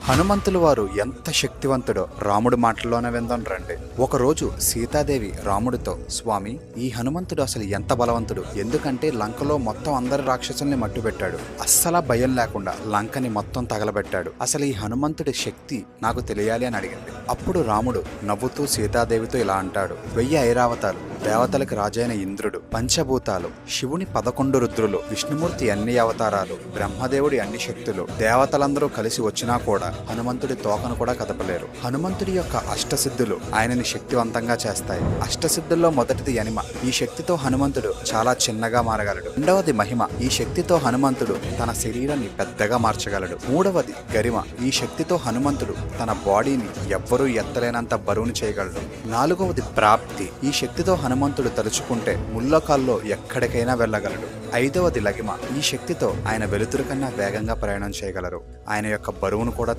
హనుమంతులు వారు ఎంత శక్తివంతుడో రాముడి మాటల్లోనే విందాం రండి. ఒకరోజు సీతాదేవి రాముడితో, స్వామి, ఈ హనుమంతుడు అసలు ఎంత బలవంతుడు, ఎందుకంటే లంకలో మొత్తం అందరి రాక్షసుల్ని మట్టుబెట్టాడు, అస్సలా భయం లేకుండా లంకని మొత్తం తగలబెట్టాడు, అసలు ఈ హనుమంతుడి శక్తి నాకు తెలియాలి అని అడిగింది. అప్పుడు రాముడు నవ్వుతూ సీతాదేవితో ఇలా అంటాడు, 1000 ఐరావతాలు, దేవతలకు రాజైన ఇంద్రుడు, పంచభూతాలు, శివుని 11 రుద్రులు, విష్ణుమూర్తి అన్ని అవతారాలు, బ్రహ్మదేవుడి అన్ని శక్తులు, దేవతలందరూ కలిసి వచ్చినా కూడా హనుమంతుడి తోకను కూడా కదపలేరు. హనుమంతుడి యొక్క అష్టసిద్ధులు ఆయనని శక్తివంతంగా చేస్తాయి. అష్టసిద్ధుల్లో మొదటిది యనిమ. ఈ శక్తితో హనుమంతుడు చాలా చిన్నగా మారగలడు. రెండవది మహిమ. ఈ శక్తితో హనుమంతుడు తన శరీరాన్ని పెద్దగా మార్చగలడు. మూడవది గరిమ. ఈ శక్తితో హనుమంతుడు తన బాడీని ఎవ్వరూ ఎత్తలేనంత బరువుని చేయగలడు. నాలుగవది ప్రాప్తి. ఈ శక్తితో హనుమంతుడు తలుచుకుంటే ముల్లోకాల్లో ఎక్కడికైనా వెళ్ళగలడు. ఐదవది లగిమ. ఈ శక్తితో ఆయన వెలుతురు కన్నా వేగంగా ప్రయాణం చేయగలరు. ఆయన యొక్క బరువును కూడా